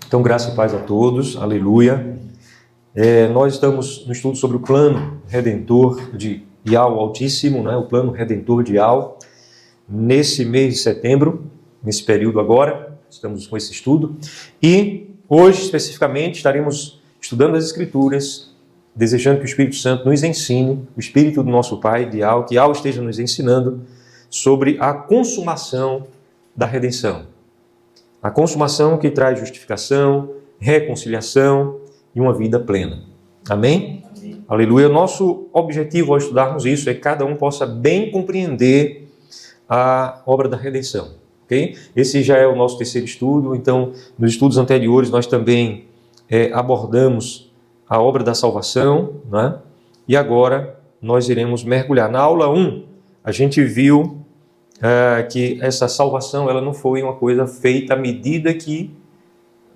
Então, graça e paz a todos, aleluia. Nós estamos no estudo sobre o plano redentor de Yahweh Altíssimo, né? O plano redentor de Yahweh. Nesse mês de setembro, nesse período agora, estamos com esse estudo. E hoje, especificamente, estaremos estudando as Escrituras, desejando que o Espírito Santo nos ensine, o Espírito do nosso Pai, de Yahweh, que Yahweh esteja nos ensinando sobre a consumação da redenção. A consumação que traz justificação, reconciliação e uma vida plena. Amém? Amém. Aleluia. Nosso objetivo ao estudarmos isso é que cada um possa bem compreender a obra da redenção. Okay? Esse já é o nosso terceiro estudo. Então, nos estudos anteriores, nós também abordamos a obra da salvação, né? E agora nós iremos mergulhar. Na aula 1, a gente viu que essa salvação ela não foi uma coisa feita à medida que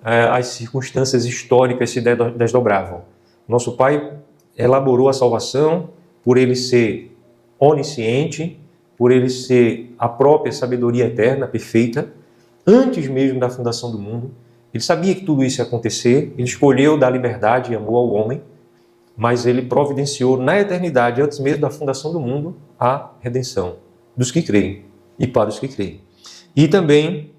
as circunstâncias históricas se desdobravam. Nosso Pai elaborou a salvação por Ele ser onisciente, por Ele ser a própria sabedoria eterna, perfeita, antes mesmo da fundação do mundo. Ele sabia que tudo isso ia acontecer, Ele escolheu dar liberdade e amor ao homem, mas Ele providenciou na eternidade, antes mesmo da fundação do mundo, a redenção dos que creem e para os que creem. E também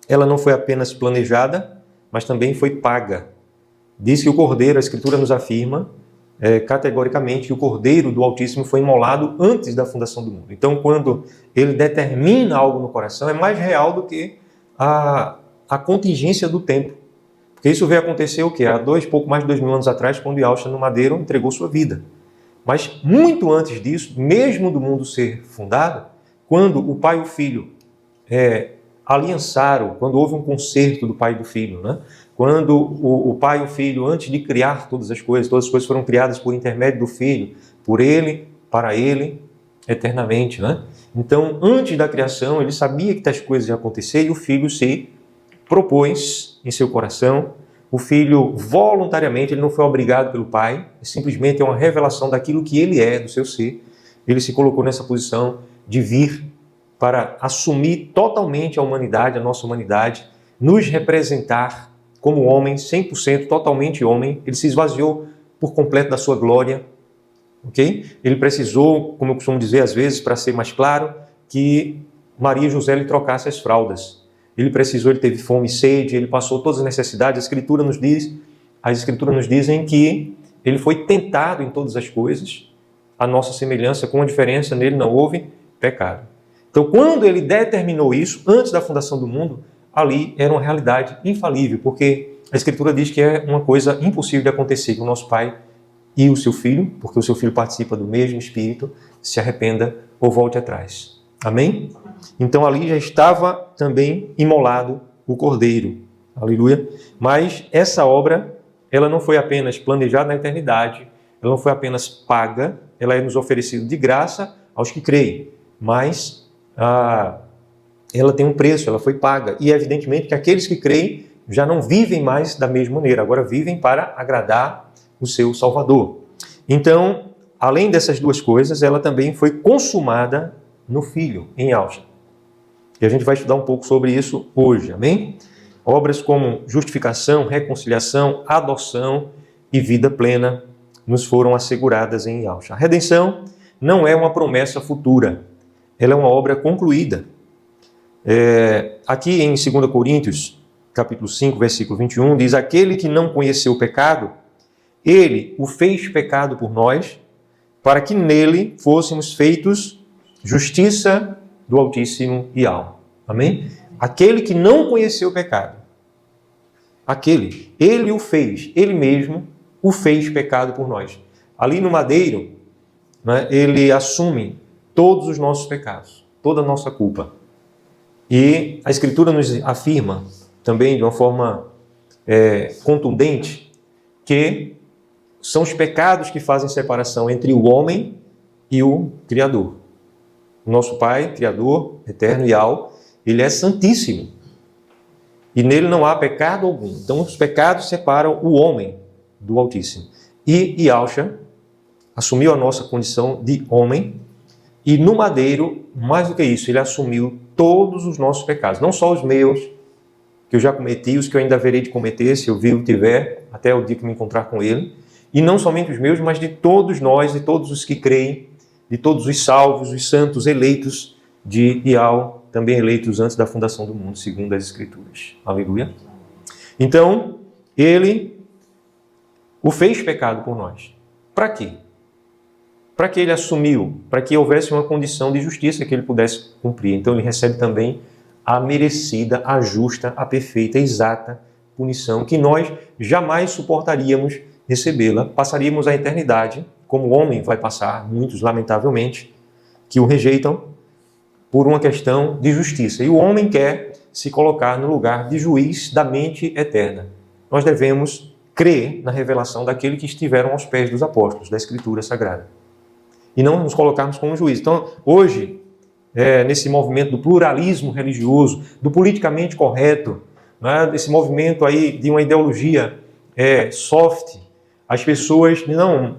ela não foi apenas planejada, mas também foi paga. Diz que o Cordeiro, a Escritura nos afirma categoricamente que o Cordeiro do Altíssimo foi imolado antes da fundação do mundo. Então, quando Ele determina algo no coração, é mais real do que a contingência do tempo. Porque isso veio acontecer o quê? Há pouco mais de 2000 anos atrás, quando Yahushua no madeiro entregou sua vida. Mas muito antes disso, mesmo do mundo ser fundado, quando o pai e o filho aliançaram, quando houve um concerto do pai e do filho, né? Quando o pai e o filho, antes de criar todas as coisas foram criadas por intermédio do filho, por ele, para ele, eternamente, né? Então, antes da criação, ele sabia que tais coisas iam acontecer e o filho se propôs em seu coração. O filho, voluntariamente, ele não foi obrigado pelo pai, simplesmente é uma revelação daquilo que ele é, do seu ser. Ele se colocou nessa posição de vir para assumir totalmente a humanidade, a nossa humanidade, nos representar como homem, 100%, totalmente homem. Ele se esvaziou por completo da sua glória. Okay? Ele precisou, como eu costumo dizer às vezes, para ser mais claro, que Maria e José lhe trocassem as fraldas. Ele precisou, ele teve fome e sede, ele passou todas as necessidades. As Escrituras nos dizem que ele foi tentado em todas as coisas, a nossa semelhança, com a diferença, nele não houve pecado. Então, quando ele determinou isso, antes da fundação do mundo, ali era uma realidade infalível, porque a Escritura diz que é uma coisa impossível de acontecer, que o nosso Pai e o seu Filho, porque o seu Filho participa do mesmo Espírito, se arrependa ou volte atrás. Amém? Então ali já estava também imolado o Cordeiro. Aleluia. Mas essa obra, ela não foi apenas planejada na eternidade, ela não foi apenas paga, ela é nos oferecida de graça aos que creem. Mas ela tem um preço, ela foi paga. E evidentemente que aqueles que creem já não vivem mais da mesma maneira, agora vivem para agradar o seu Salvador. Então, além dessas duas coisas, ela também foi consumada no Filho, em Yahushua. E a gente vai estudar um pouco sobre isso hoje, amém? Obras como justificação, reconciliação, adoção e vida plena nos foram asseguradas em Yahushua. A redenção não é uma promessa futura, ela é uma obra concluída. Aqui em 2 Coríntios, capítulo 5, versículo 21, diz: aquele que não conheceu o pecado, ele o fez pecado por nós, para que nele fôssemos feitos justiça do Altíssimo e Yahweh. Amém? Aquele que não conheceu o pecado, ele o fez, ele mesmo o fez pecado por nós. Ali no madeiro, né, ele assume todos os nossos pecados, toda a nossa culpa. E a Escritura nos afirma também de uma forma contundente que são os pecados que fazem separação entre o homem e o Criador. O nosso Pai, Criador, Eterno e Yahweh, Ele é santíssimo. E nele não há pecado algum. Então os pecados separam o homem do Altíssimo. E Yahushua assumiu a nossa condição de homem. E no madeiro, mais do que isso, ele assumiu todos os nossos pecados. Não só os meus, que eu já cometi, os que eu ainda haverei de cometer, se eu vivo tiver, até o dia que me encontrar com Ele. E não somente os meus, mas de todos nós, de todos os que creem, de todos os salvos, os santos eleitos de Ial, também eleitos antes da fundação do mundo, segundo as Escrituras. Aleluia. Então, Ele o fez pecado por nós. Para quê? Para que Ele assumiu, para que houvesse uma condição de justiça que Ele pudesse cumprir. Então, Ele recebe também a merecida, a justa, a perfeita, a exata punição que nós jamais suportaríamos recebê-la. Passaríamos a eternidade, como o homem vai passar, muitos lamentavelmente, que o rejeitam por uma questão de justiça. E o homem quer se colocar no lugar de juiz da mente eterna. Nós devemos crer na revelação daquele que estiveram aos pés dos apóstolos, da Escritura Sagrada. E não nos colocarmos como juiz. Então, hoje, nesse movimento do pluralismo religioso, do politicamente correto, né, desse movimento aí de uma ideologia soft, as pessoas, não,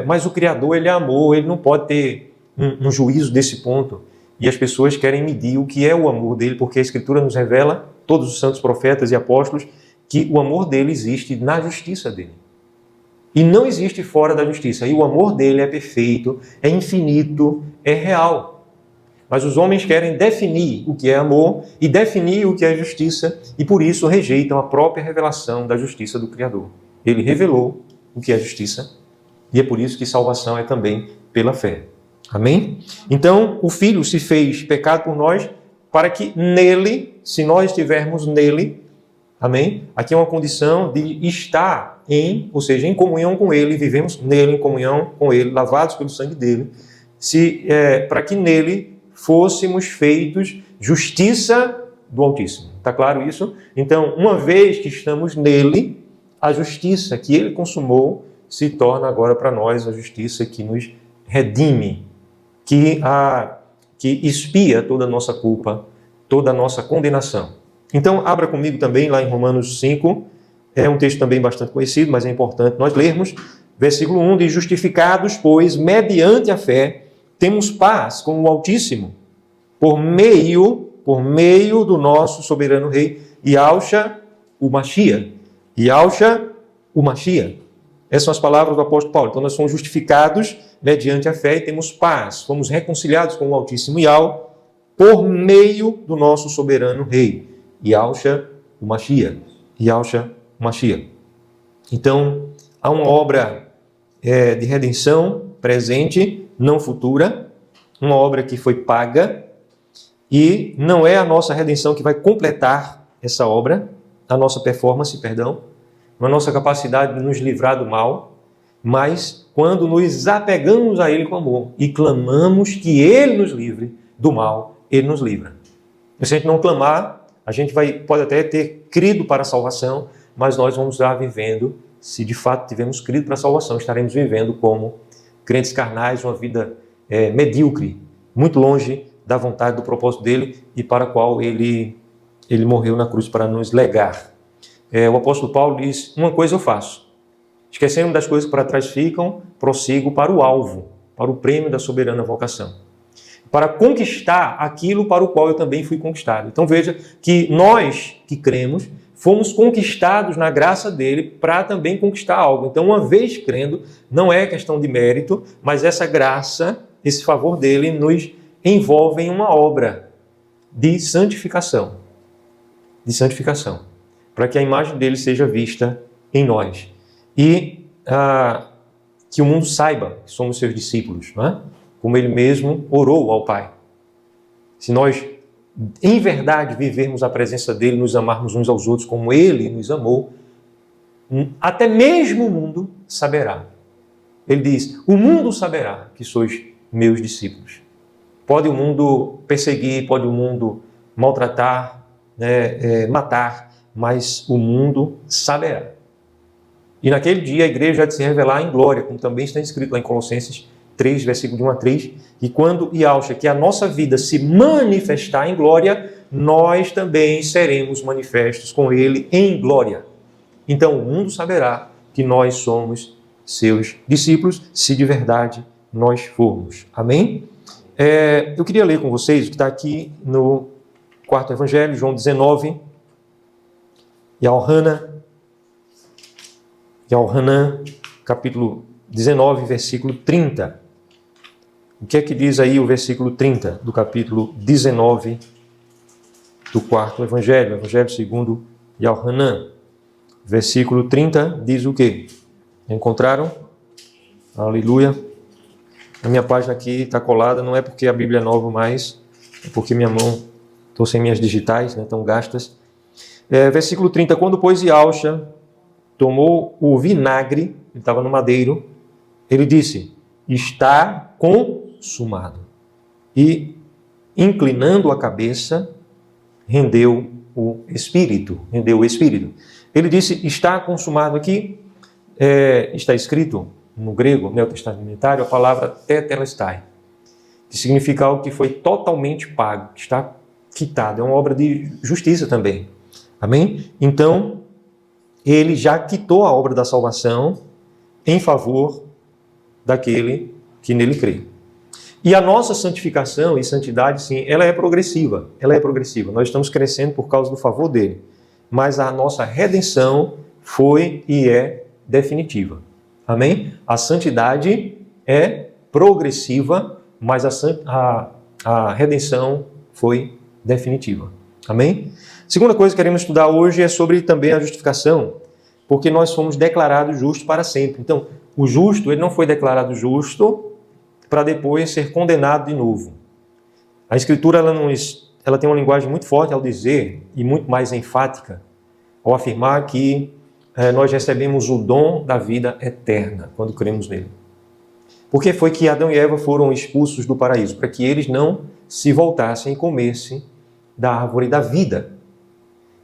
mas o Criador, Ele é amor, Ele não pode ter um juízo desse ponto. E as pessoas querem medir o que é o amor dele, porque a Escritura nos revela, todos os santos profetas e apóstolos, que o amor dele existe na justiça dele. E não existe fora da justiça. E o amor dele é perfeito, é infinito, é real. Mas os homens querem definir o que é amor e definir o que é justiça, e por isso rejeitam a própria revelação da justiça do Criador. Ele revelou o que é justiça, e é por isso que salvação é também pela fé. Amém? Então, o Filho se fez pecado por nós, para que nele, se nós estivermos nele, amém? Aqui é uma condição de estar ou seja, em comunhão com Ele, vivemos nele, em comunhão com Ele, lavados pelo sangue dele, para que nele fôssemos feitos justiça do Altíssimo. Está claro isso? Então, uma vez que estamos nele, a justiça que Ele consumou se torna agora para nós a justiça que nos redime, que expia toda a nossa culpa, toda a nossa condenação. Então, abra comigo também lá em Romanos 5, é um texto também bastante conhecido, mas é importante nós lermos. Versículo 1 diz: justificados, pois, mediante a fé, temos paz com o Altíssimo, por meio do nosso soberano Rei, Yahshua o Mashiach. Yahshua o Mashiach. Essas são as palavras do apóstolo Paulo. Então, nós somos justificados mediante a fé e temos paz. Fomos reconciliados com o Altíssimo Yahweh por meio do nosso soberano Rei, Yahshua o Mashiach. Yahshua o Mashiach. Então, há uma obra de redenção presente, não futura, uma obra que foi paga, e não é a nossa redenção que vai completar essa obra, a nossa performance, a nossa capacidade de nos livrar do mal, mas quando nos apegamos a Ele com amor e clamamos que Ele nos livre do mal, Ele nos livra. E se a gente não clamar, a gente pode até ter crido para a salvação, mas nós vamos estar vivendo, se de fato tivermos crido para a salvação, estaremos vivendo como crentes carnais, uma vida medíocre, muito longe da vontade, do propósito dele e para a qual ele morreu na cruz para nos legar. O apóstolo Paulo diz: uma coisa eu faço, esquecendo das coisas que para trás ficam, prossigo para o alvo, para o prêmio da soberana vocação, para conquistar aquilo para o qual eu também fui conquistado. Então veja que nós que cremos, fomos conquistados na graça dele para também conquistar algo. Então, uma vez crendo, não é questão de mérito, mas essa graça, esse favor dele nos envolve em uma obra de santificação. De santificação. Para que a imagem dele seja vista em nós. E que o mundo saiba que somos seus discípulos, não é? Como ele mesmo orou ao Pai. Se nós, em verdade, vivermos a presença dele, nos amarmos uns aos outros como ele nos amou, até mesmo o mundo saberá. Ele diz: o mundo saberá que sois meus discípulos. Pode o mundo perseguir, pode o mundo maltratar, matar, mas o mundo saberá. E naquele dia a igreja há de se revelar em glória, como também está escrito lá em Colossenses 3, versículo de 1 a 3, e quando Yahshua, que a nossa vida se manifestar em glória, nós também seremos manifestos com ele em glória. Então o mundo saberá que nós somos seus discípulos, se de verdade nós formos. Amém? Eu queria ler com vocês o que está aqui no quarto evangelho, João 19, Yohanan, capítulo 19, versículo 30. O que é que diz aí o versículo 30 do capítulo 19 do quarto Evangelho, Evangelho segundo Yohanan? Versículo 30 diz o quê? Encontraram? Aleluia. A minha página aqui está colada, não é porque a Bíblia é nova mais, é porque minha mão, estou sem minhas digitais, né, estão gastas. Versículo 30, quando pois Yahusha tomou o vinagre, ele estava no madeiro, ele disse, está consumado. E, inclinando a cabeça, rendeu o Espírito. Ele disse, está consumado aqui, está escrito no grego neotestamentário a palavra tetelestai, que significa algo que foi totalmente pago, que está quitado, é uma obra de justiça também. Amém? Então, ele já quitou a obra da salvação em favor daquele que nele crê. E a nossa santificação e santidade, sim, ela é progressiva. Nós estamos crescendo por causa do favor dele. Mas a nossa redenção foi e é definitiva. Amém? A santidade é progressiva, mas a redenção foi definitiva. Amém? Segunda coisa que queremos estudar hoje é sobre também a justificação, porque nós fomos declarados justos para sempre. Então, o justo, ele não foi declarado justo para depois ser condenado de novo. A Escritura ela tem uma linguagem muito forte ao dizer, e muito mais enfática, ao afirmar que nós recebemos o dom da vida eterna quando cremos nele. Por que foi que Adão e Eva foram expulsos do paraíso? Para que eles não se voltassem e comessem da árvore da vida.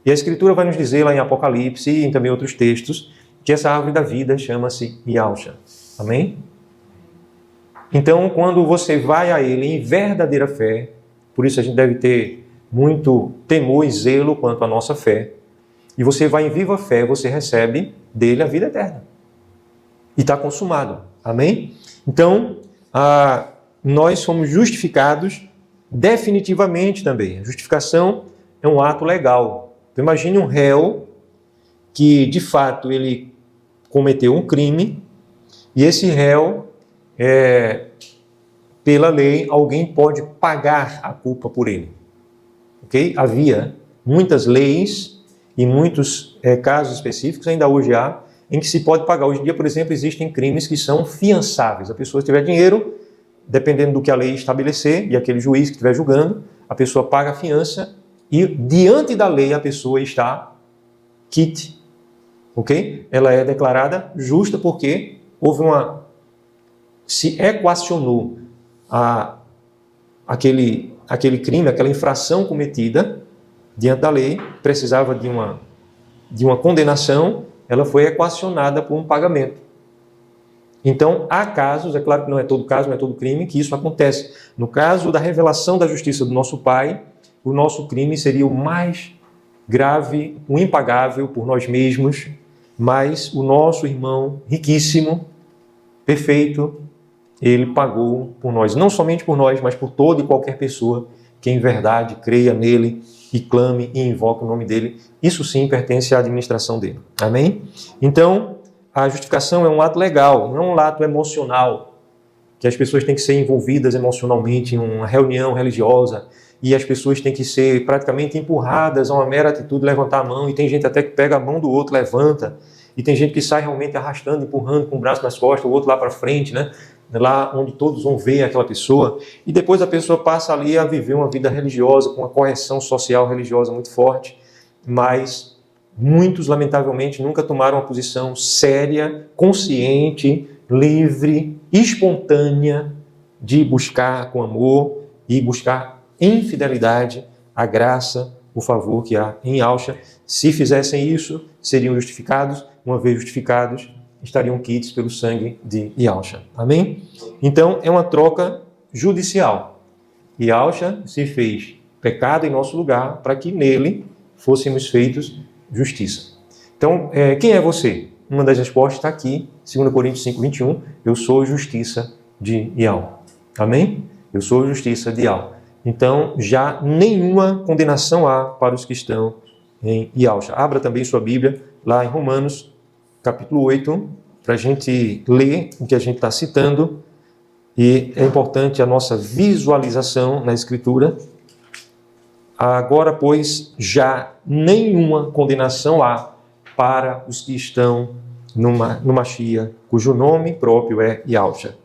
E a Escritura vai nos dizer lá em Apocalipse e em também outros textos que essa árvore da vida chama-se Yahusha. Amém? Então, quando você vai a ele em verdadeira fé, por isso a gente deve ter muito temor e zelo quanto à nossa fé, e você vai em viva fé, você recebe dele a vida eterna. E está consumado. Amém? Então, nós somos justificados definitivamente também. A justificação é um ato legal. Então, imagine um réu que, de fato, ele cometeu um crime, e esse réu, pela lei, alguém pode pagar a culpa por ele. Ok? Havia muitas leis e muitos casos específicos, ainda hoje há, em que se pode pagar. Hoje em dia, por exemplo, existem crimes que são fiançáveis. A pessoa, se tiver dinheiro, dependendo do que a lei estabelecer, e aquele juiz que estiver julgando, a pessoa paga a fiança e, diante da lei, a pessoa está quite. Ok? Ela é declarada justa porque houve se equacionou aquele crime, aquela infração cometida diante da lei, precisava de uma condenação, ela foi equacionada por um pagamento. Então, há casos, é claro que não é todo caso, não é todo crime, que isso acontece. No caso da revelação da justiça do nosso Pai, o nosso crime seria o mais grave, o impagável por nós mesmos, mas o nosso irmão riquíssimo, perfeito, ele pagou por nós, não somente por nós, mas por toda e qualquer pessoa que em verdade creia nele e clame e invoque o nome dele. Isso sim pertence à administração dele. Amém? Então, a justificação é um ato legal, não é um ato emocional, que as pessoas têm que ser envolvidas emocionalmente em uma reunião religiosa e as pessoas têm que ser praticamente empurradas a uma mera atitude, levantar a mão, e tem gente até que pega a mão do outro, levanta, e tem gente que sai realmente arrastando, empurrando com o braço nas costas, o outro lá para frente, né? Lá onde todos vão ver aquela pessoa, e depois a pessoa passa ali a viver uma vida religiosa, com uma correção social religiosa muito forte, mas muitos, lamentavelmente, nunca tomaram uma posição séria, consciente, livre, espontânea, de buscar com amor e buscar em fidelidade a graça, o favor que há em Yahusha. Se fizessem isso, seriam justificados. Uma vez justificados, estariam quites pelo sangue de Yahusha. Amém? Então, é uma troca judicial. Yahusha se fez pecado em nosso lugar para que nele fôssemos feitos justiça. Então, quem é você? Uma das respostas está aqui, 2 Coríntios 5, 21. Eu sou justiça de Yahweh. Amém? Eu sou justiça de Yahweh. Então, já nenhuma condenação há para os que estão em Yahshua. Abra também sua Bíblia lá em Romanos, capítulo 8, para a gente ler o que a gente está citando. E é importante a nossa visualização na Escritura. Agora, pois, já nenhuma condenação há para os que estão no Mashiach, cujo nome próprio é Yahshua.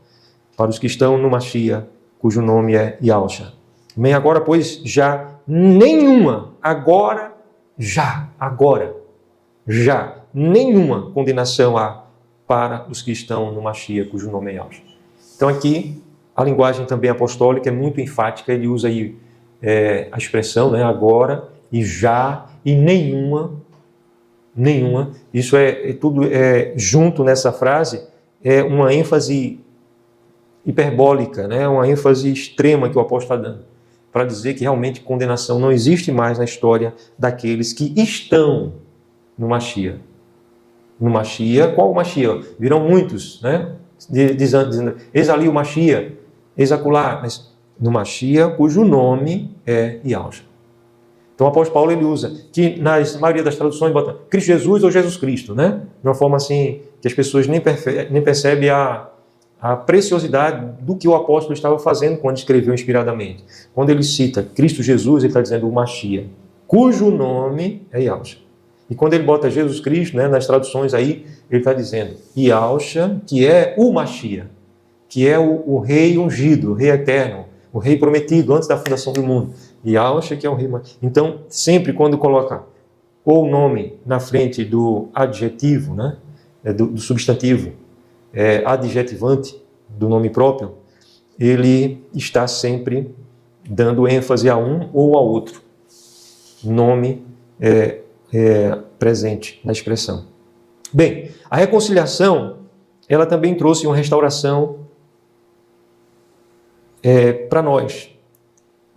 Para os que estão no Mashiach, cujo nome é Yahshua. Bem, agora, pois, já nenhuma, já nenhuma condenação há para os que estão no Mashiach, cujo nome é Yahshua. Então aqui, a linguagem também apostólica é muito enfática, ele usa aí a expressão, né, agora, e já, e nenhuma, isso tudo junto nessa frase, é uma ênfase hiperbólica, né, uma ênfase extrema que o apóstolo está dando, para dizer que realmente condenação não existe mais na história daqueles que estão no Mashiach. No Mashiach, qual o Mashiach? Virão muitos, né? Dizendo, eis ali o Mashiach, eis acolá, mas no Mashiach, cujo nome é Yahshua. Então o apóstolo Paulo ele usa, que na maioria das traduções bota Cristo Jesus ou Jesus Cristo, né? De uma forma assim, que as pessoas nem percebem a preciosidade do que o apóstolo estava fazendo quando escreveu inspiradamente. Quando ele cita Cristo Jesus, ele está dizendo o Mashiach, cujo nome é Yahshua. E quando ele bota Jesus Cristo, né, nas traduções aí, ele está dizendo Yahshua, que é o Mashiach, que é o rei ungido, o rei eterno, o rei prometido antes da fundação do mundo. Yahshua, que é o rei. Então, sempre quando coloca o nome na frente do adjetivo, né, do substantivo, adjetivante do nome próprio, ele está sempre dando ênfase a um ou a outro. Nome presente na expressão. Bem, a reconciliação, ela também trouxe uma restauração para nós.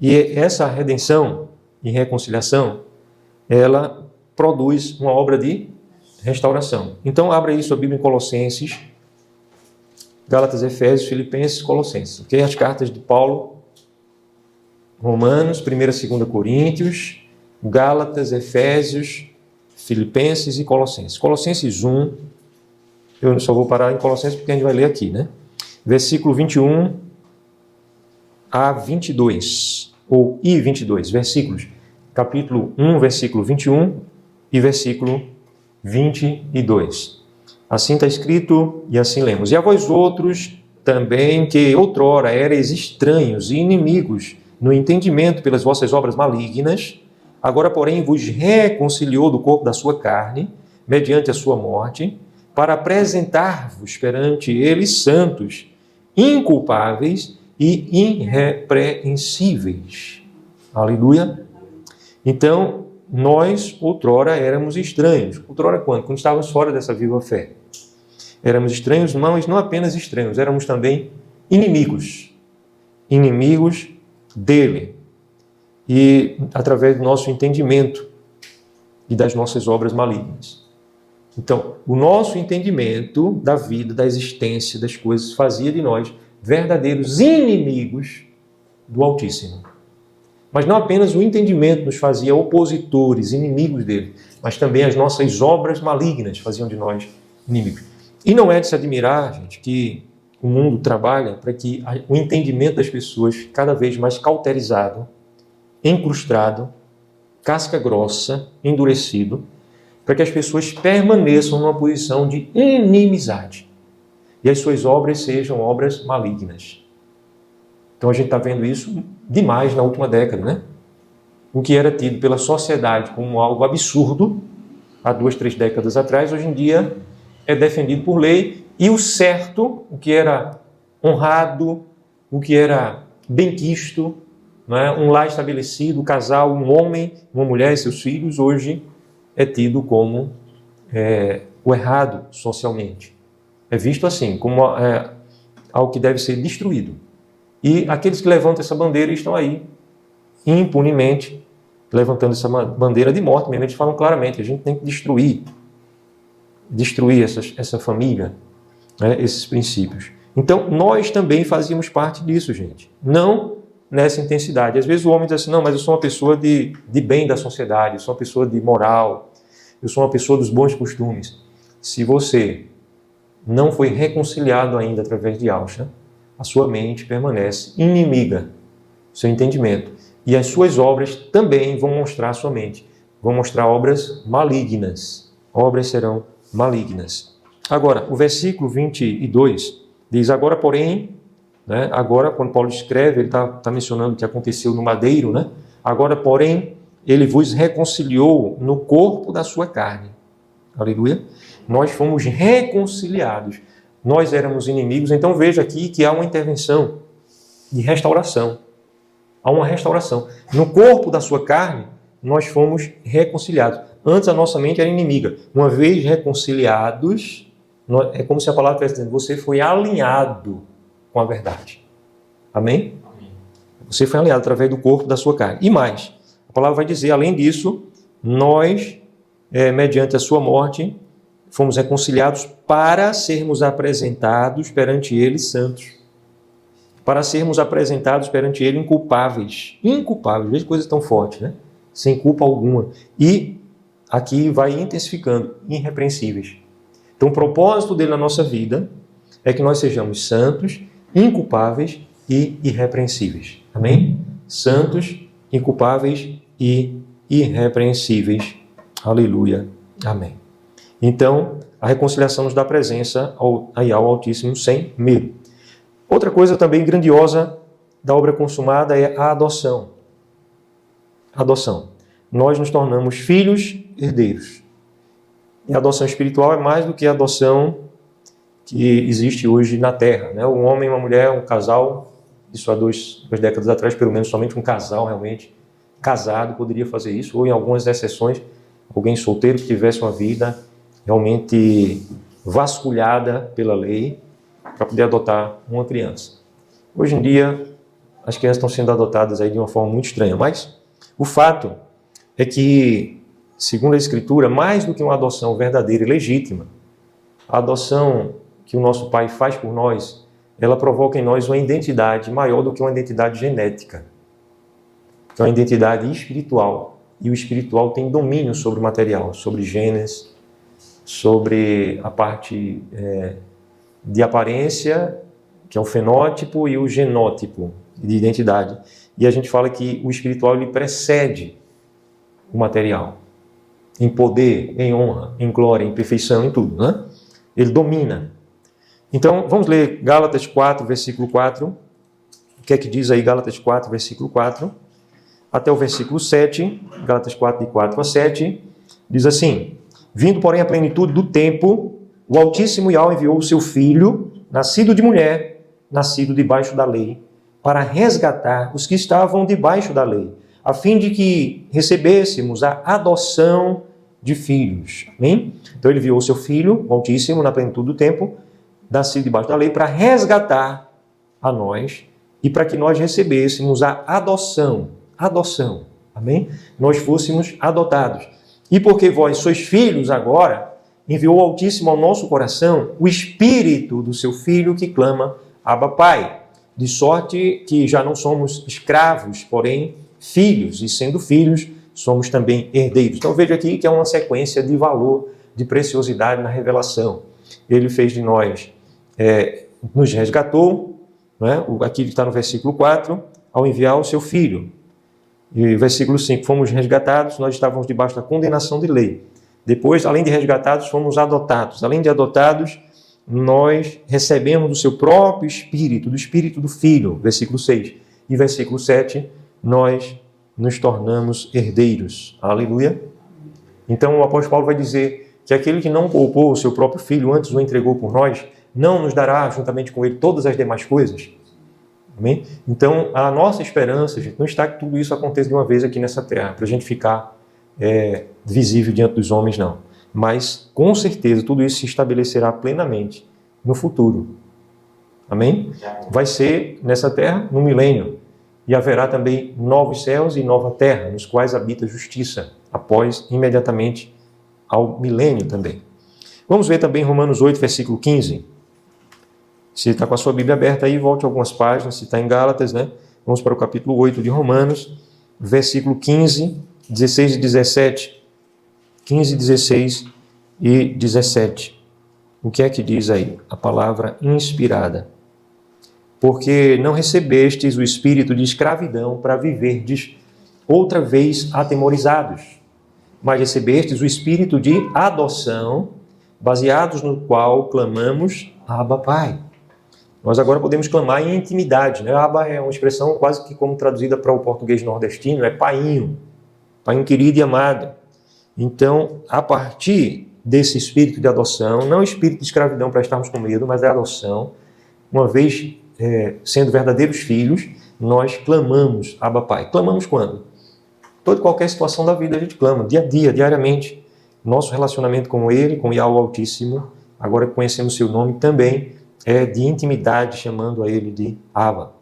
E essa redenção e reconciliação, ela produz uma obra de restauração. Então, abra aí sua Bíblia em Colossenses, Gálatas, Efésios, Filipenses, Colossenses. Okay? As cartas de Paulo, Romanos, 1ª e 2ª Coríntios, Gálatas, Efésios, Filipenses e Colossenses. Colossenses 1, eu só vou parar em Colossenses porque a gente vai ler aqui, né? Versículo 21 a 22, ou e 22, versículos. Capítulo 1, versículo 21 e versículo 22. Assim está escrito e assim lemos. E a vós outros também, que outrora erais estranhos e inimigos no entendimento pelas vossas obras malignas, agora, porém, vos reconciliou do corpo da sua carne, mediante a sua morte, para apresentar-vos perante ele santos, inculpáveis e irrepreensíveis. Aleluia! Então, nós, outrora, éramos estranhos. Outrora quando? Quando estávamos fora dessa viva fé. Éramos estranhos, mas não apenas estranhos, éramos também inimigos. Inimigos dele. E através do nosso entendimento e das nossas obras malignas. Então, o nosso entendimento da vida, da existência, das coisas, fazia de nós verdadeiros inimigos do Altíssimo. Mas não apenas o entendimento nos fazia opositores, inimigos dele, mas também as nossas obras malignas faziam de nós inimigos. E não é de se admirar, gente, que o mundo trabalha para que o entendimento das pessoas fique cada vez mais cauterizado, encrustado, casca grossa, endurecido, para que as pessoas permaneçam numa posição de inimizade e as suas obras sejam obras malignas. Então a gente está vendo isso demais na última década, né? O que era tido pela sociedade como algo absurdo, há 2, 3 décadas atrás, hoje em dia é defendido por lei, e o certo, o que era honrado, o que era benquisto, né? Um lar estabelecido, um casal, um homem, uma mulher e seus filhos, hoje é tido como o errado socialmente. É visto assim, como algo que deve ser destruído. E aqueles que levantam essa bandeira estão aí, impunemente, levantando essa bandeira de morte. Mesmo eles falam claramente, a gente tem que destruir essa família, né, esses princípios. Então, nós também fazíamos parte disso, gente. Não nessa intensidade. Às vezes o homem diz assim, não, mas eu sou uma pessoa de bem da sociedade, eu sou uma pessoa de moral, eu sou uma pessoa dos bons costumes. Se você não foi reconciliado ainda através de Yahshua, a sua mente permanece inimiga, seu entendimento. E as suas obras também vão mostrar a sua mente. Vão mostrar obras malignas. Obras serão malignas. Agora, o versículo 22 diz, agora, porém, né, agora, quando Paulo escreve, ele está mencionando o que aconteceu no madeiro, né? Agora, porém, ele vos reconciliou no corpo da sua carne. Aleluia. Nós fomos reconciliados. Nós éramos inimigos. Então veja aqui que há uma intervenção de restauração. Há uma restauração. No corpo da sua carne, nós fomos reconciliados. Antes a nossa mente era inimiga. Uma vez reconciliados, é como se a palavra estivesse dizendo, você foi alinhado com a verdade. Amém? Amém? Você foi alinhado através do corpo da sua carne. E mais, a palavra vai dizer, além disso, nós, mediante a sua morte, fomos reconciliados para sermos apresentados perante Ele santos. Para sermos apresentados perante Ele inculpáveis. Inculpáveis, veja que coisa tão forte, né? Sem culpa alguma. E aqui vai intensificando, irrepreensíveis. Então o propósito dele na nossa vida é que nós sejamos santos, inculpáveis e irrepreensíveis. Amém? Santos, inculpáveis e irrepreensíveis. Aleluia. Amém. Então, a reconciliação nos dá presença ao Altíssimo sem medo. Outra coisa também grandiosa da obra consumada é a adoção. Adoção. Nós nos tornamos filhos herdeiros. E a adoção espiritual é mais do que a adoção que existe hoje na Terra, né? Um homem, uma mulher, um casal, isso há duas décadas atrás, pelo menos somente um casal realmente casado poderia fazer isso, ou em algumas exceções, alguém solteiro que tivesse uma vida realmente vasculhada pela lei para poder adotar uma criança. Hoje em dia, as crianças estão sendo adotadas aí de uma forma muito estranha, mas o fato é que, segundo a Escritura, mais do que uma adoção verdadeira e legítima, a adoção que o nosso Pai faz por nós, ela provoca em nós uma identidade maior do que uma identidade genética, que é uma identidade espiritual. E o espiritual tem domínio sobre o material, sobre genes, sobre a parte de aparência, que é o fenótipo, e o genótipo de identidade. E a gente fala que o espiritual ele precede o material, em poder, em honra, em glória, em perfeição, em tudo, né? Ele domina. Então, vamos ler Gálatas 4, versículo 4. O que é que diz aí Gálatas 4, versículo 4? Até o versículo 7, Gálatas 4, de 4 a 7, diz assim, vindo, porém, a plenitude do tempo, o Altíssimo Yahweh enviou o seu Filho, nascido de mulher, nascido debaixo da lei, para resgatar os que estavam debaixo da lei, a fim de que recebêssemos a adoção de filhos. Amém? Então ele enviou o seu Filho, o Altíssimo, na plenitude do tempo, nascido debaixo da lei, para resgatar a nós e para que nós recebêssemos a adoção. Adoção. Amém? Nós fôssemos adotados. E porque vós sois filhos agora, enviou o Altíssimo ao nosso coração o Espírito do seu Filho que clama, Abba Pai. De sorte que já não somos escravos, porém filhos, e sendo filhos, somos também herdeiros. Então veja aqui que é uma sequência de valor, de preciosidade na revelação. Ele fez de nós, nos resgatou, né? Aqui está no versículo 4, ao enviar o seu Filho. E versículo 5, fomos resgatados, nós estávamos debaixo da condenação de lei. Depois, além de resgatados, fomos adotados. Além de adotados, nós recebemos do seu próprio Espírito, do Espírito do Filho, versículo 6. E versículo 7, nós nos tornamos herdeiros. Aleluia! Então o apóstolo Paulo vai dizer que aquele que não poupou o seu próprio Filho, antes o entregou por nós, não nos dará juntamente com ele todas as demais coisas? Amém? Então a nossa esperança, gente, não está que tudo isso aconteça de uma vez aqui nessa terra, para a gente ficar visível diante dos homens, não. Mas, com certeza, tudo isso se estabelecerá plenamente no futuro. Amém? Vai ser nessa terra, no milênio. E haverá também novos céus e nova terra, nos quais habita a justiça, após, imediatamente, ao milênio também. Vamos ver também Romanos 8, versículo 15. Se está com a sua Bíblia aberta aí, volte algumas páginas. Se está em Gálatas, né? Vamos para o capítulo 8 de Romanos, versículo 15, 16 e 17. 15, 16 e 17. O que é que diz aí? A palavra inspirada. Porque não recebestes o espírito de escravidão para viverdes outra vez atemorizados, mas recebestes o espírito de adoção, baseados no qual clamamos, Abba, Pai. Nós agora podemos clamar em intimidade, né? Abba é uma expressão quase que como traduzida para o português nordestino, é painho, painho querido e amado. Então, a partir desse espírito de adoção, não espírito de escravidão para estarmos com medo, mas da adoção, uma vez sendo verdadeiros filhos, nós clamamos, Abba, Pai. Clamamos quando? Toda e qualquer situação da vida a gente clama, dia a dia, diariamente. Nosso relacionamento com Ele, com Yahweh Altíssimo, agora que conhecemos seu nome, também é de intimidade, chamando a Ele de Abba.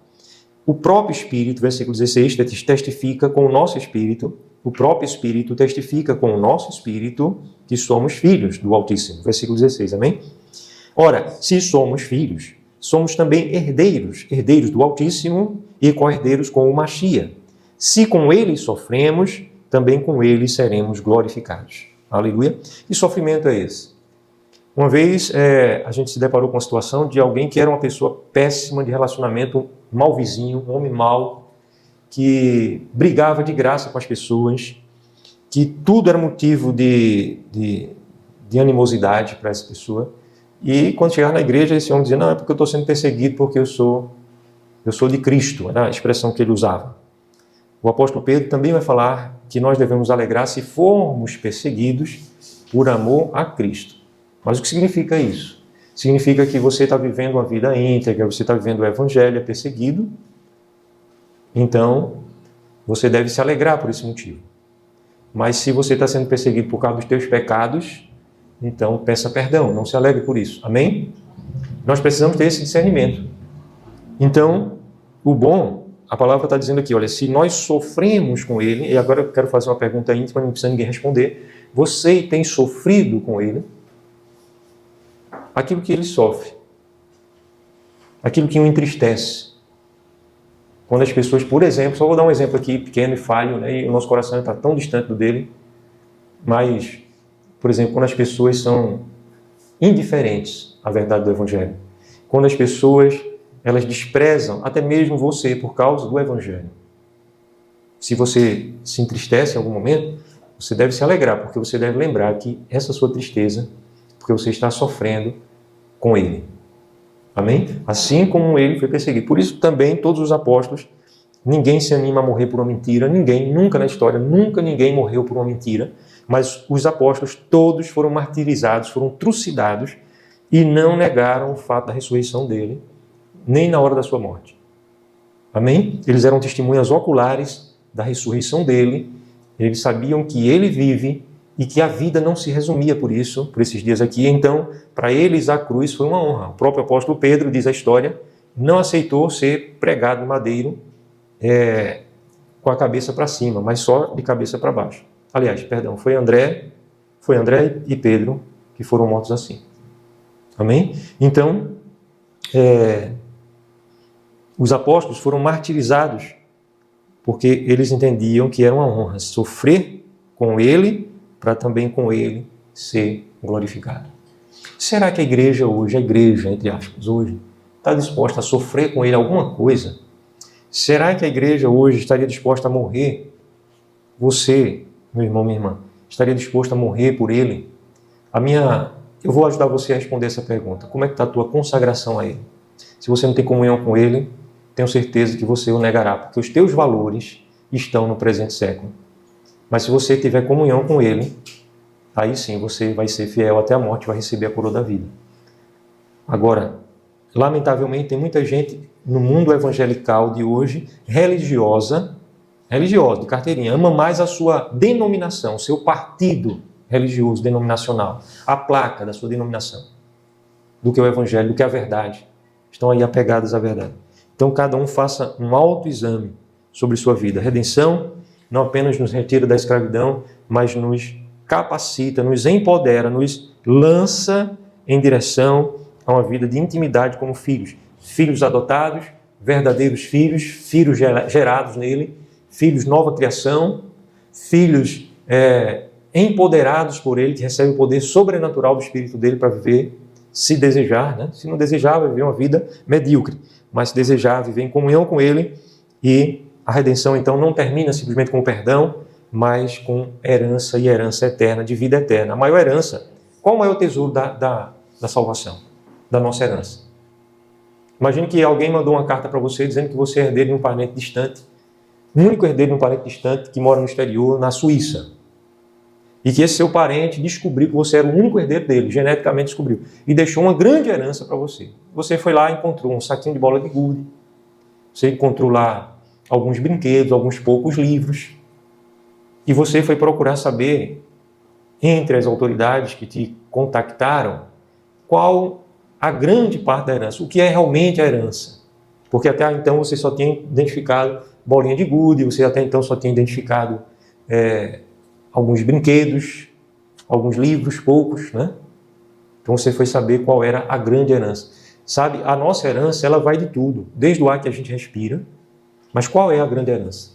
O próprio Espírito, versículo 16, testifica com o nosso Espírito, o próprio Espírito testifica com o nosso Espírito que somos filhos do Altíssimo. Versículo 16, amém? Ora, se somos filhos, somos também herdeiros, herdeiros do Altíssimo e co-herdeiros com o Machia. Se com ele sofremos, também com ele seremos glorificados. Aleluia. Que sofrimento é esse? Uma vez a gente se deparou com a situação de alguém que era uma pessoa péssima de relacionamento, mau vizinho, um homem mau, que brigava de graça com as pessoas, que tudo era motivo de animosidade para essa pessoa. E quando chegava na igreja, esse homem dizia, não, é porque eu estou sendo perseguido porque eu sou de Cristo, era a expressão que ele usava. O apóstolo Pedro também vai falar que nós devemos alegrar se formos perseguidos por amor a Cristo. Mas o que significa isso? Significa que você está vivendo uma vida íntegra, você está vivendo o evangelho, é perseguido, então você deve se alegrar por esse motivo. Mas se você está sendo perseguido por causa dos teus pecados, então peça perdão, não se alegre por isso. Amém? Nós precisamos ter esse discernimento. Então, o bom, a palavra está dizendo aqui, olha, se nós sofremos com ele, e agora eu quero fazer uma pergunta íntima, não precisa ninguém responder, você tem sofrido com ele? Aquilo que ele sofre, aquilo que o entristece. Quando as pessoas, por exemplo, só vou dar um exemplo aqui pequeno e falho, né, e o nosso coração está tão distante do dele, mas, por exemplo, quando as pessoas são indiferentes à verdade do Evangelho, quando as pessoas elas desprezam até mesmo você por causa do Evangelho. Se você se entristece em algum momento, você deve se alegrar, porque você deve lembrar que essa sua tristeza, porque você está sofrendo com ele. Amém? Assim como ele foi perseguido. Por isso também todos os apóstolos, ninguém se anima a morrer por uma mentira, ninguém, nunca na história, nunca ninguém morreu por uma mentira, mas os apóstolos todos foram martirizados, foram trucidados e não negaram o fato da ressurreição dele, nem na hora da sua morte. Amém? Eles eram testemunhas oculares da ressurreição dele, eles sabiam que ele vive e que a vida não se resumia por isso, por esses dias aqui. Então, para eles a cruz foi uma honra. O próprio apóstolo Pedro, diz a história, não aceitou ser pregado no madeiro com a cabeça para cima, mas só de cabeça para baixo. Aliás, perdão, foi André e Pedro que foram mortos assim. Amém? Então, os apóstolos foram martirizados porque eles entendiam que era uma honra sofrer com ele para também com ele ser glorificado. Será que a igreja hoje, entre aspas, hoje, está disposta a sofrer com ele alguma coisa? Será que a igreja hoje estaria disposta a morrer? Você, meu irmão, minha irmã, estaria disposto a morrer por ele? Eu vou ajudar você a responder essa pergunta. Como é que está a tua consagração a ele? Se você não tem comunhão com ele, tenho certeza que você o negará, porque os teus valores estão no presente século. Mas se você tiver comunhão com ele, aí sim você vai ser fiel até a morte, vai receber a coroa da vida. Agora, lamentavelmente, tem muita gente no mundo evangelical de hoje, religiosa, de carteirinha, ama mais a sua denominação, o seu partido religioso, denominacional, a placa da sua denominação, do que o evangelho, do que a verdade. Estão aí apegados à verdade. Então, cada um faça um autoexame sobre sua vida. A redenção não apenas nos retira da escravidão, mas nos capacita, nos empodera, nos lança em direção a uma vida de intimidade como filhos. Filhos adotados, verdadeiros filhos, filhos gerados nele, filhos nova criação, filhos empoderados por ele, que recebem o poder sobrenatural do Espírito dele para viver, se desejar, né? Se não desejar, vai viver uma vida medíocre, mas se desejar, viver em comunhão com ele. E a redenção, então, não termina simplesmente com o perdão, mas com herança e herança eterna, de vida eterna. A maior herança, qual o maior tesouro da salvação, da nossa herança? Imagine que alguém mandou uma carta para você dizendo que você é herdeiro de um parente distante, o único herdeiro de um parente distante que mora no exterior, na Suíça. E que esse seu parente descobriu que você era o único herdeiro dele, geneticamente descobriu, e deixou uma grande herança para você. Você foi lá e encontrou um saquinho de bola de gude, você encontrou lá alguns brinquedos, alguns poucos livros, e você foi procurar saber, entre as autoridades que te contactaram, qual a grande parte da herança, o que é realmente a herança. Porque até então você só tinha identificado bolinha de gude, você até então só tinha identificado alguns brinquedos, alguns livros, poucos, né? Então você foi saber qual era a grande herança. Sabe, a nossa herança, ela vai de tudo, desde o ar que a gente respira, mas qual é a grande herança?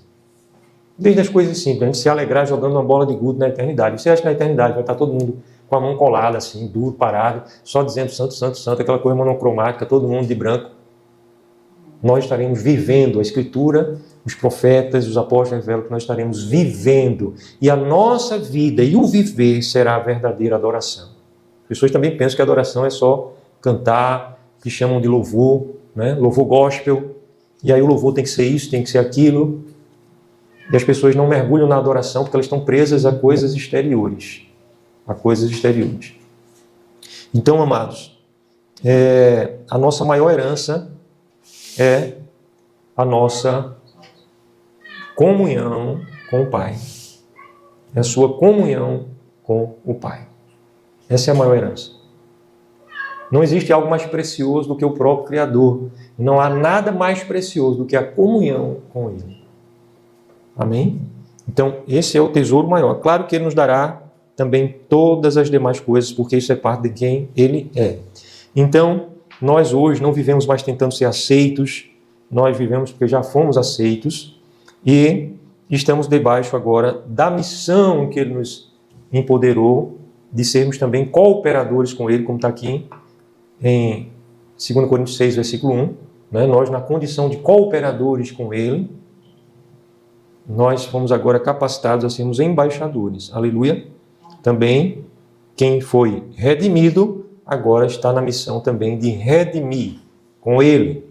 Desde as coisas simples, a gente se alegrar jogando uma bola de gude na eternidade. Você acha que na eternidade vai estar todo mundo com a mão colada, assim, duro, parado, só dizendo santo, santo, santo, aquela coisa monocromática, todo mundo de branco? Nós estaremos vivendo a Escritura, os profetas, os apóstolos revelam que nós estaremos vivendo. E a nossa vida e o viver será a verdadeira adoração. As pessoas também pensam que a adoração é só cantar, que chamam de louvor, né? Louvor gospel. E aí o louvor tem que ser isso, tem que ser aquilo. E as pessoas não mergulham na adoração porque elas estão presas a coisas exteriores. A coisas exteriores. Então, amados, a nossa maior herança é a nossa comunhão com o Pai. É a sua comunhão com o Pai. Essa é a maior herança. Não existe algo mais precioso do que o próprio Criador. Não há nada mais precioso do que a comunhão com Ele. Amém? Então, esse é o tesouro maior. Claro que Ele nos dará também todas as demais coisas, porque isso é parte de quem Ele é. Então, nós hoje não vivemos mais tentando ser aceitos, nós vivemos porque já fomos aceitos e estamos debaixo agora da missão que Ele nos empoderou de sermos também cooperadores com Ele, como está aqui em 2 Coríntios 6, versículo 1. Né? Nós, na condição de cooperadores com Ele, nós fomos agora capacitados a sermos embaixadores. Aleluia! Também, quem foi redimido, agora está na missão também de redimir com Ele.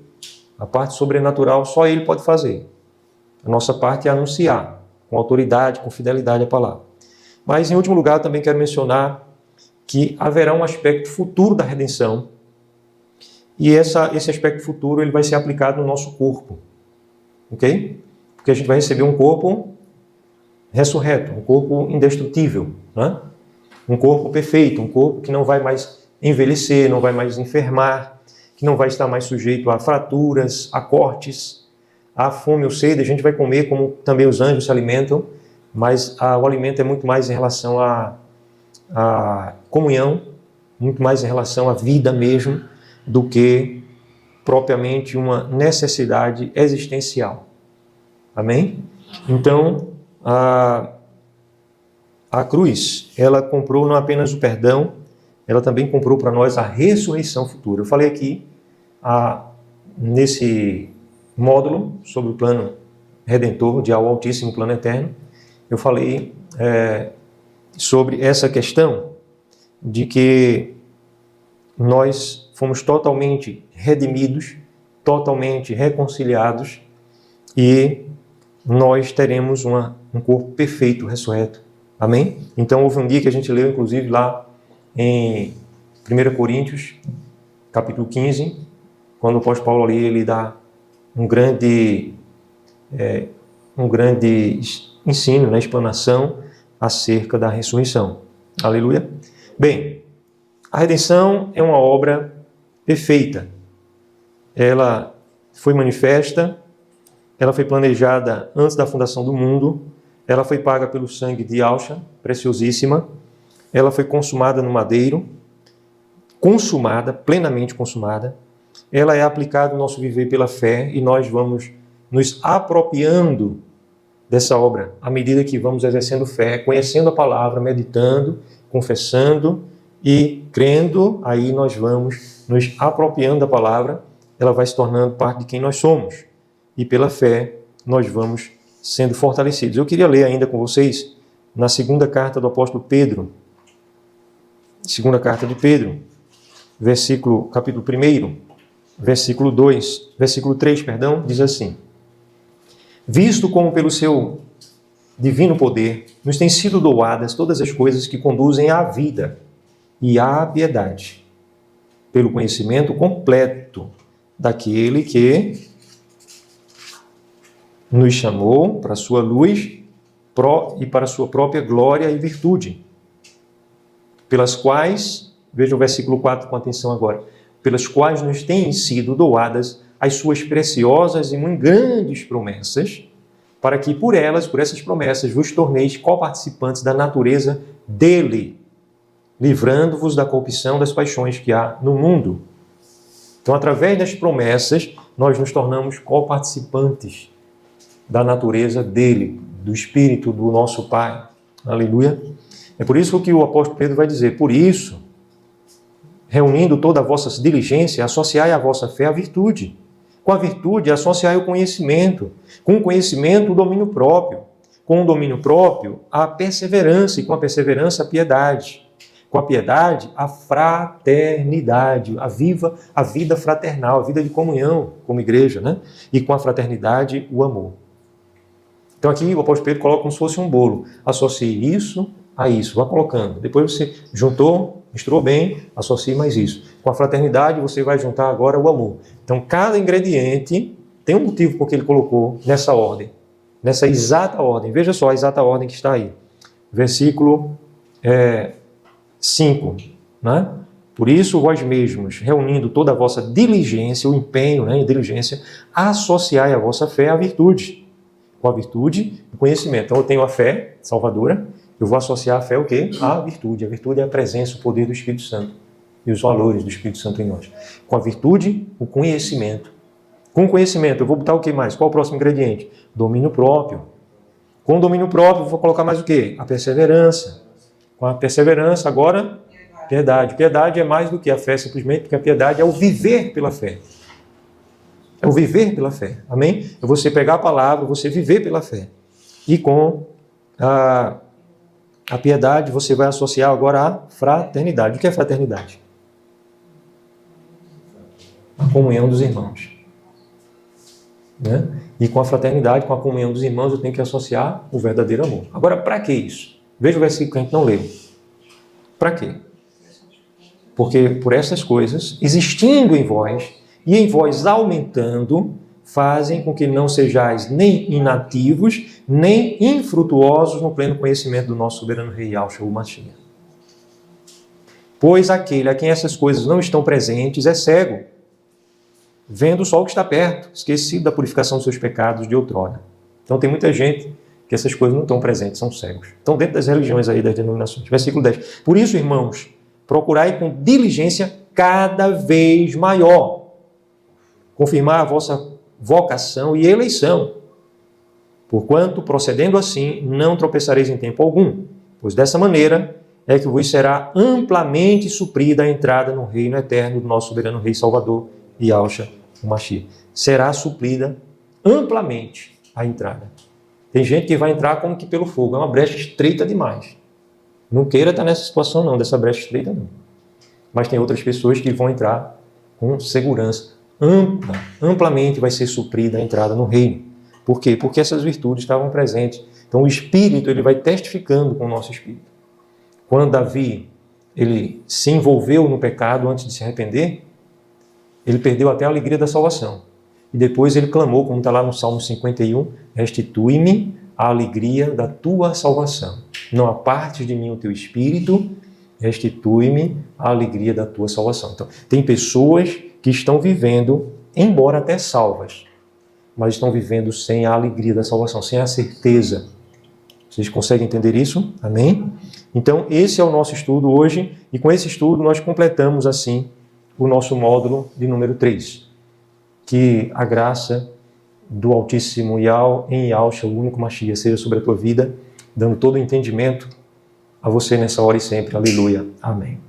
A parte sobrenatural só Ele pode fazer. A nossa parte é anunciar, com autoridade, com fidelidade a palavra. Mas, em último lugar, também quero mencionar que haverá um aspecto futuro da redenção. E esse aspecto futuro ele vai ser aplicado no nosso corpo. Ok? Porque a gente vai receber um corpo ressurreto, um corpo indestrutível, né? Um corpo perfeito, um corpo que não vai mais envelhecer, não vai mais enfermar, que não vai estar mais sujeito a fraturas, a cortes, a fome ou sede. A gente vai comer como também os anjos se alimentam, mas o alimento é muito mais em relação à comunhão, muito mais em relação à vida mesmo, do que propriamente uma necessidade existencial. Amém? Então, a cruz, ela comprou não apenas o perdão, ela também comprou para nós a ressurreição futura. Eu falei aqui, nesse módulo sobre o plano redentor, de ao Altíssimo Plano Eterno, eu falei sobre essa questão de que nós fomos totalmente redimidos, totalmente reconciliados e nós teremos um corpo perfeito, ressurreto. Amém? Então houve um dia que a gente leu, inclusive, lá em 1 Coríntios, capítulo 15, quando o apóstolo Paulo ali, ele dá um grande ensino, explanação acerca da ressurreição. Aleluia? Bem, a redenção é uma obra perfeita. Ela foi manifesta, ela foi planejada antes da fundação do mundo, ela foi paga pelo sangue de Yahshua, preciosíssima, ela foi consumada no madeiro, consumada, plenamente consumada, ela é aplicada no nosso viver pela fé e nós vamos nos apropriando dessa obra à medida que vamos exercendo fé, conhecendo a palavra, meditando, confessando e crendo. Aí nós vamos nos apropriando da palavra, ela vai se tornando parte de quem nós somos. E pela fé nós vamos sendo fortalecidos. Eu queria ler ainda com vocês na segunda carta do apóstolo Pedro, segunda carta de Pedro, capítulo 1, versículo 3, diz assim: visto como pelo seu divino poder nos têm sido doadas todas as coisas que conduzem à vida e à piedade, pelo conhecimento completo daquele que nos chamou para a sua luz e para a sua própria glória e virtude, pelas quais, veja o versículo 4 com atenção agora, pelas quais nos têm sido doadas as suas preciosas e muito grandes promessas, para que por essas promessas, vos torneis coparticipantes da natureza dele, livrando-vos da corrupção das paixões que há no mundo. Então, através das promessas, nós nos tornamos coparticipantes da natureza dele, do Espírito do nosso Pai. Aleluia! É por isso que o apóstolo Pedro vai dizer: por isso, reunindo toda a vossa diligência, associai à vossa fé a virtude. Com a virtude, associai o conhecimento. Com o conhecimento, o domínio próprio. Com o domínio próprio, a perseverança. E com a perseverança, a piedade. Com a piedade, a fraternidade. A vida fraternal, a vida de comunhão como igreja, né? E com a fraternidade, o amor. Então aqui o apóstolo Pedro coloca como se fosse um bolo. Associe isso a isso. Vá colocando. Depois você juntou, misturou bem, associe mais isso. Com a fraternidade, você vai juntar agora o amor. Então, cada ingrediente tem um motivo por que ele colocou nessa ordem. Nessa exata ordem. Veja só a exata ordem que está aí. Versículo 5. Né? Por isso, vós mesmos, reunindo toda a vossa diligência, o empenho, né, diligência, associai a vossa fé à virtude. Com a virtude, o conhecimento. Então, eu tenho a fé salvadora, eu vou associar a fé o quê? À virtude. A virtude é a presença, o poder do Espírito Santo e os valores do Espírito Santo em nós. Com a virtude, o conhecimento. Com o conhecimento, eu vou botar o que mais? Qual o próximo ingrediente? Domínio próprio. Com o domínio próprio, eu vou colocar mais o quê? A perseverança. Com a perseverança, agora, piedade. Piedade é mais do que a fé, simplesmente, porque a piedade é o viver pela fé. É o viver pela fé. Amém? É você pegar a palavra, você viver pela fé. E com a piedade, você vai associar agora a fraternidade. O que é fraternidade? A comunhão dos irmãos. Né? E com a fraternidade, com a comunhão dos irmãos, eu tenho que associar o verdadeiro amor. Agora, para que isso? Veja o versículo que a gente não leu. Para quê? Porque por essas coisas, existindo em vós, e em vós aumentando, fazem com que não sejais nem inativos, nem infrutuosos no pleno conhecimento do nosso soberano Rei Yahshua Mashiach. Pois aquele a quem essas coisas não estão presentes é cego, vendo só o que está perto, esquecido da purificação dos seus pecados de outrora. Então tem muita gente que essas coisas não estão presentes, são cegos. Estão dentro das religiões aí, das denominações. Versículo 10. Por isso, irmãos, procurai com diligência cada vez maior confirmar a vossa vocação e eleição, porquanto, procedendo assim, não tropeçareis em tempo algum, pois dessa maneira é que vos será amplamente suprida a entrada no reino eterno do nosso soberano Rei Salvador, Yahshua Mashiach. Será suprida amplamente a entrada. Tem gente que vai entrar como que pelo fogo, é uma brecha estreita demais. Não queira estar nessa situação não, dessa brecha estreita não. Mas tem outras pessoas que vão entrar com segurança. Amplamente vai ser suprida a entrada no reino. Por quê? Porque essas virtudes estavam presentes. Então o Espírito ele vai testificando com o nosso Espírito. Quando Davi ele se envolveu no pecado antes de se arrepender, ele perdeu até a alegria da salvação. E depois ele clamou, como está lá no Salmo 51, restitui-me a alegria da tua salvação. Não apartes de mim o teu Espírito, restitui-me a alegria da tua salvação. Então, tem pessoas que estão vivendo, embora até salvas, mas estão vivendo sem a alegria da salvação, sem a certeza. Vocês conseguem entender isso? Amém? Então, esse é o nosso estudo hoje, e com esse estudo nós completamos, assim, o nosso módulo de número 3. Que a graça do Altíssimo em Yahshua, o único Mashiach, seja sobre a tua vida, dando todo o entendimento a você nessa hora e sempre. Aleluia. Amém.